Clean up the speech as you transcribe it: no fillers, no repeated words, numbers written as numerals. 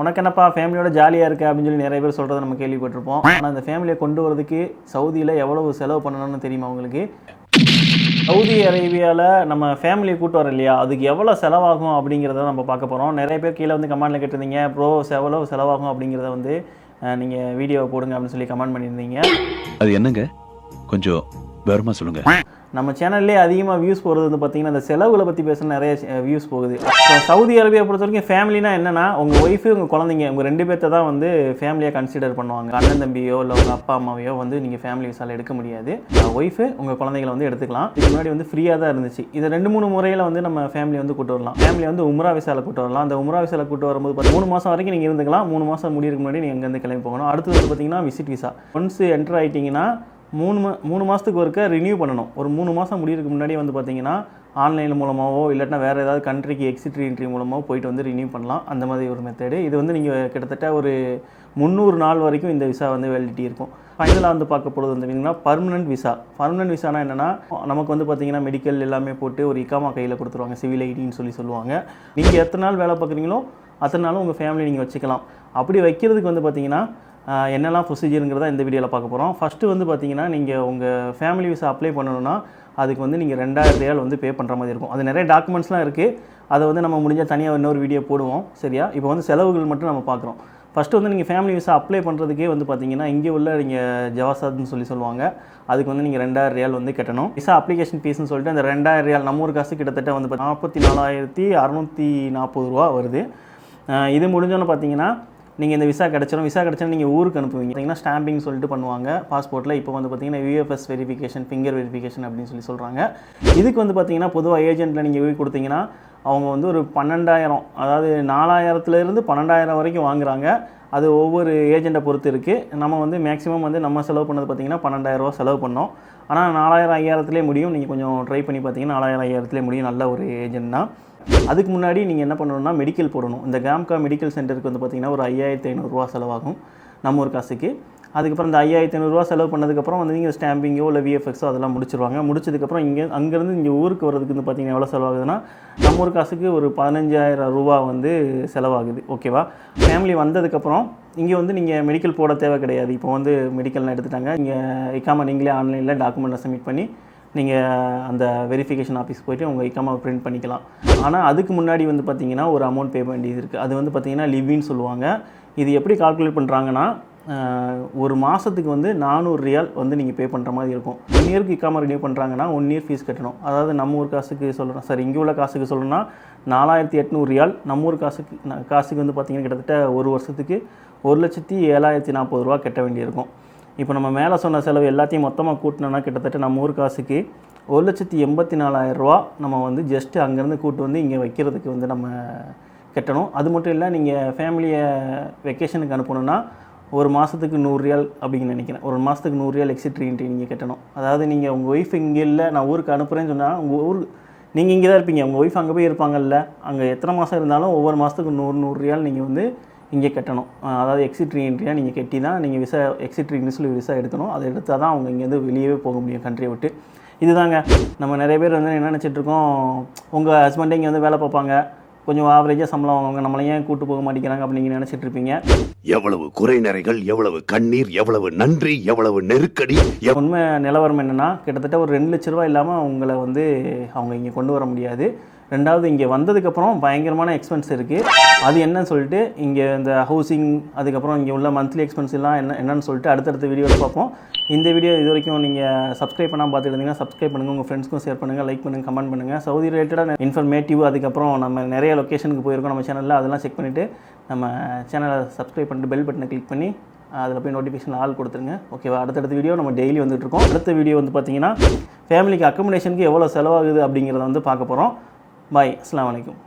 உனக்கு என்னப்பா ஃபேமிலியோட ஜாலியாக இருக்குது அப்படின்னு சொல்லி நிறைய பேர் சொல்கிறத நம்ம கேள்விப்பட்டிருப்போம். ஆனால் அந்த ஃபேமிலியை கொண்டு வரதுக்கு சவுதியில் எவ்வளவு செலவு பண்ணணும்னு தெரியுமா உங்களுக்கு? சவுதி அரேபியாவில் நம்ம ஃபேமிலியை கூட்டு வரோம் இல்லையா, அதுக்கு எவ்வளோ செலவாகும் அப்படிங்கிறத நம்ம பார்க்க போகிறோம். நிறைய பேர் கீழே வந்து கமெண்ட்டில் கேட்டிருந்தீங்க, ப்ரோ எவ்வளோ செலவாகும் அப்படிங்கிறத வந்து நீங்கள் வீடியோவை போடுங்க அப்படின்னு சொல்லி கமெண்ட் பண்ணியிருந்தீங்க. அது என்னங்க கொஞ்சம் விவரமாக சொல்லுங்கள். நம்ம சேனல்லே அதிகமாக வியூஸ் போகிறது வந்து பார்த்திங்கன்னா இந்த செலவுகளை பற்றி பேசுகிற நிறைய வியூஸ் போகுது. சவுதி அரேபியா பொறுத்த வரைக்கும் ஃபேமிலினா என்னென்னா, உங்கள் ஒய்ஃபு உங்கள் குழந்தைங்க உங்கள் 2 பேர்த்த தான் வந்து ஃபேமிலியாக கன்சிடர் பண்ணுவாங்க. அண்ணன் தம்பியோ இல்லை உங்கள் அப்பா அம்மாவையோ வந்து நீங்கள் ஃபேமிலி விசாவில் எடுக்க முடியாது. ஒய்ஃபு உங்கள் குழந்தைகளை வந்து எடுத்துக்கலாம். இதுக்கு முன்னாடி வந்து ஃப்ரீயாக தான் இருந்துச்சு. இது 2-3 முறையில் வந்து நம்ம ஃபேமிலி வந்து கூட்டு வரலாம். ஃபேமிலி வந்து உம்ரா விசாவில் கூட்டு வரலாம். அந்த உம்ரா விசாவில் கூட்டு வரும்போது 3 மாதம் வரைக்கும் நீங்கள் இருந்துக்கலாம். 3 மாதம் முடியிறதுக்கு முன்னாடி நீங்கள் அங்கேருந்து கிளம்பி போகணும். அடுத்தது வந்து பார்த்திங்கன்னா விசிட் விசா. ஒன்ஸ் என்டர் ஆகிட்டிங்கன்னா 3 மாதத்துக்கு ஒருக்க ரினியூ பண்ணணும். ஒரு 3 மாதம் முடியறதுக்கு முன்னாடி வந்து பார்த்திங்கன்னா ஆன்லைன் மூலமாகவோ இல்லாட்டினா வேறு ஏதாவது கண்ட்ரிக்கு எக்ஸிட் என்ட்ரி மூலமாக போயிட்டு வந்து ரினியூ பண்ணலாம். அந்த மாதிரி ஒரு மெத்தடு. இது வந்து நீங்கள் கிட்டத்தட்ட ஒரு 300 நாள் வரைக்கும் இந்த விசா வந்து வேலிடிட்டி இருக்கும். ஃபைனலாக வந்து பார்க்க போகிறது வந்து பார்த்திங்கன்னா பர்மனெண்ட் விசா. பர்மனெண்ட் விசானா என்னென்னா, நமக்கு வந்து பார்த்திங்கன்னா மெடிக்கல் எல்லாமே போட்டு ஒரு இக்காமா கையில் கொடுத்துருவாங்க. சிவில் ஐடின்னு சொல்லுவாங்க. நீங்கள் எத்தனை நாள் வேலை பார்க்குறீங்களோ அத்தனை நாளும் உங்கள் ஃபேமிலி நீங்கள் வச்சுக்கலாம். அப்படி வைக்கிறதுக்கு வந்து பார்த்திங்கன்னா என்னெல்லாம் ப்ரொசீஜருங்கிறத இந்த வீடியோவில் பார்க்க போகிறோம். ஃபஸ்ட்டு வந்து பார்த்திங்கன்னா, நீங்கள் உங்கள் ஃபேமிலி விசா அப்ளை பண்ணணுன்னா அதுக்கு வந்து நீங்கள் 2000 ரியால் வந்து பே பண்ணுற மாதிரி இருக்கும். அது நிறைய டாக்குமெண்ட்ஸ்லாம் இருக்குது. அதை வந்து நம்ம முடிஞ்சால் தனியாக இன்னொரு வீடியோ போடுவோம். சரியா? இப்போ வந்து செலவுகள் மட்டும் நம்ம பார்க்குறோம். ஃபஸ்ட்டு வந்து நீங்கள் ஃபேமிலி விசா அப்ளை பண்ணுறதுக்கே வந்து பார்த்திங்கன்னா, இங்கே உள்ள நீங்கள் ஜவாசாத்னு சொல்லுவாங்க. அதுக்கு வந்து நீங்கள் 2000 ரியால் வந்து கட்டணும். விசா அப்ளிகேஷன் ஃபீஸ்னு சொல்லிட்டு அந்த 2000 ரியால் நம்ம ஊர் காசு கிட்டத்தட்ட வந்து 44,640 ரூபா வருது. இது முடிஞ்சோன்னு பார்த்தீங்கன்னா நீங்கள் இந்த விசா கிடச்சிடும். விசா கிடச்சா நீங்கள் ஊருக்கு அனுப்புவீங்க. பார்த்தீங்கன்னா ஸ்டாம்பிங் சொல்லிட்டு பண்ணுவாங்க பாஸ்போர்ட்டில். இப்போ வந்து பார்த்திங்கன்னா UFS வெரிஃபிகேஷன், ஃபிங்கர் வெரிஃபிகேஷன் அப்படின்னு சொல்கிறாங்க. இதுக்கு வந்து பார்த்திங்கன்னா பொதுவாக ஏஜென்ட்டில் நீங்கள் போய் கொடுத்தீங்கன்னா அவங்க வந்து ஒரு 12,000, அதாவது 4,000லேருந்து 12,000 வரைக்கும் வாங்குறாங்க. அது ஒவ்வொரு ஏஜெண்ட்டை பொறுத்து இருக்குது. நம்ம வந்து மேக்ஸிமம் வந்து நம்ம செலவு பண்ணது பார்த்திங்கன்னா 12,000 ரூபா செலவு பண்ணோம். ஆனால் 4,000 5,000லேயே முடியும். நீங்கள் கொஞ்சம் ட்ரை பண்ணி பார்த்தீங்கன்னா 4,000 5,000லேயே முடியும். நல்ல ஒரு ஏஜென்ட் தான். அதுக்கு முன்னாடி நீங்கள் என்ன பண்ணணும்னா மெடிக்கல் போடணும். இந்த கிராம்கா மெடிக்கல் சென்டருக்கு வந்து பார்த்திங்கன்னா ஒரு 5,500 ரூபா செலவாகும் நம்ம ஒரு காசுக்கு. அதுக்கப்புறம் இந்த 5,500 ரூபா செலவு பண்ணதுக்கப்புறம் வந்து நீங்கள் ஸ்டாம்பிங்கோ இல்லை VFXோ அதெல்லாம் முடிச்சிருவாங்க. முடிச்சதுக்கப்புறம் அங்கேருந்து இங்கே ஊருக்கு வரதுக்கு வந்து பார்த்திங்கன்னா எவ்வளோ செலவாகுதுன்னா, நம்ம ஒரு காசுக்கு ஒரு 15,000 ரூபா வந்து செலவாகுது. ஓகேவா? ஃபேமிலி வந்ததுக்கப்புறம் இங்கே வந்து நீங்கள் மெடிக்கல் போட தேவை கிடையாது. இப்போ வந்து மெடிக்கல்லாம் எடுத்துட்டாங்க. இங்கே இக்காமா நீங்களே ஆன்லைனில் டாக்குமெண்ட்டை சப்மிட் பண்ணி நீங்கள் அந்த வெரிஃபிகேஷன் ஆஃபீஸ் போய்ட்டு உங்கள் இக்காமாவை பிரிண்ட் பண்ணிக்கலாம். ஆனால் அதுக்கு முன்னாடி வந்து பார்த்திங்கன்னா ஒரு அமௌண்ட் பே வேண்டியது இருக்குது. அது வந்து பார்த்திங்கன்னா லிவின்னு சொல்லுவாங்க. இது எப்படி கால்குலேட் பண்ணுறாங்கன்னா, ஒரு மாதத்துக்கு வந்து 400 ரியால் வந்து நீங்கள் பே பண்ணுற மாதிரி இருக்கும். 1 இயருக்கு இக்காமா ரினியூ பண்ணுறாங்கன்னா 1 இயர் ஃபீஸ் கட்டணும். அதாவது நம்ம ஊர் காசுக்கு சொல்லணும், சார் இங்கே உள்ள காசுக்கு சொல்லணும்னா 4,800 ரியால். நம்ம ஊர் காசுக்கு வந்து பார்த்திங்கன்னா கிட்டத்தட்ட ஒரு வருஷத்துக்கு 1,07,040 ரூபா கட்ட வேண்டியிருக்கும். இப்போ நம்ம மேலே சொன்ன செலவு எல்லாத்தையும் மொத்தமாக கூட்டினோன்னா கிட்டத்தட்ட நம்ம ஊர் காசுக்கு 1,84,000 ரூபா நம்ம வந்து ஜஸ்ட்டு அங்கேருந்து கூட்டு வந்து இங்கே வைக்கிறதுக்கு வந்து நம்ம கட்டணும். அது மட்டும் இல்லை, நீங்கள் ஃபேமிலியை வெக்கேஷனுக்கு அனுப்பணுன்னா ஒரு மாதத்துக்கு 100 ரியால் அப்படின்னு நினைக்கிறேன். ஒரு மாதத்துக்கு 100 ரியால் எக்ஸிட் என்ட்ரி நீங்கள் கட்டணும். அதாவது நீங்கள் உங்கள் ஒய்ஃப் இங்கே இல்லை, நான் ஊருக்கு அனுப்புகிறேன்னு சொன்னால் உங்கள் ஊர் நீங்கள் இங்கே தான் இருப்பீங்க, உங்கள் ஒய்ஃப் அங்கே போய் இருப்பாங்கல்ல, அங்கே எத்தனை மாதம் இருந்தாலும் ஒவ்வொரு மாதத்துக்கு 100 ரியால் நீங்கள் வந்து இங்கே கட்டணும். அதாவது எக்ஸிட் என்ட்ரியாக நீங்கள் கட்டி தான் நீங்கள் விசா எக்ஸிட் என்ட்ரிஸில் விசா எடுக்கணும். அதை எடுத்தால் தான் அவங்க இங்கேருந்து வெளியவே போக முடியும் கண்ட்ரியை விட்டு. இதுதாங்க. நம்ம நிறைய பேர் வந்து என்ன நினச்சிட்ருக்கோம், உங்கள் ஹஸ்பண்டே இங்கே வந்து வேலை பார்ப்பாங்க, கொஞ்சம் ஆவரேஜாக சம்பளம் வாங்குவாங்க, நம்மளை ஏன் கூட்டு போக மாட்டேங்கிறாங்க அப்படின்னு நீங்கள் நினச்சிட்டு இருப்பீங்க. எவ்வளவு குறைநிறைகள், எவ்வளவு கண்ணீர், எவ்வளவு நன்றி, எவ்வளவு நெருக்கடி. உண்மை நிலவரம் என்னென்னா, கிட்டத்தட்ட ஒரு 2 லட்ச ரூபா இல்லாமல் உங்களை வந்து அவங்க இங்கே கொண்டு வர முடியாது. ரெண்டாவது, இங்கே வந்ததுக்கப்புறம் பயங்கரமான எக்ஸ்பென்ஸ் இருக்குது. அது என்னன்னு சொல்லிட்டு இங்கே இந்த ஹவுசிங், அதுக்கப்புறம் இங்கே உள்ள மந்த்லி எக்ஸ்பென்ஸ் எல்லாம் என்னன்னு சொல்லிட்டு அடுத்தடுத்த வீடியோவில் பார்ப்போம். இந்த வீடியோ இது வரைக்கும் நீங்கள் சப்ஸ்கிரைப் பண்ணாமல் பார்த்துட்டு இருந்தீங்கன்னா சப்ஸ்கிரைப் பண்ணுங்கள், உங்கள் ஃப்ரெண்ட்ஸ்க்கும் ஷேர் பண்ணுங்கள், லைக் பண்ணுங்கள், கமெண்ட் பண்ணுங்கள். சவுதி ரிலேட்டடாக இன்ஃபர்மேட்டிவ், அதுக்கப்புறம் நம்ம நிறைய லொக்கேஷனுக்கு போயிருக்கோம் நம்ம சேனலில். அதெல்லாம் செக் பண்ணிவிட்டு நம்ம சேனலை சப்ஸ்கிரைப் பண்ணிட்டு பெல் பட்டனை கிளிக் பண்ணி அதில் போய் நோட்டிஃபிகேஷன் ஆல் கொடுத்துருங்க. ஓகேவா? அடுத்தடுத்த வீடியோ நம்ம டெய்லி வந்துட்டுருக்கோம். அடுத்த வீடியோ வந்து பார்த்திங்கன்னா ஃபேமிலிக்கு அக்கமடேஷனுக்கு எவ்வளோ செலவாகுது அப்படிங்கிறத வந்து பார்க்க போகிறோம். பாய். அஸ்ஸலாமு அலைக்கும்.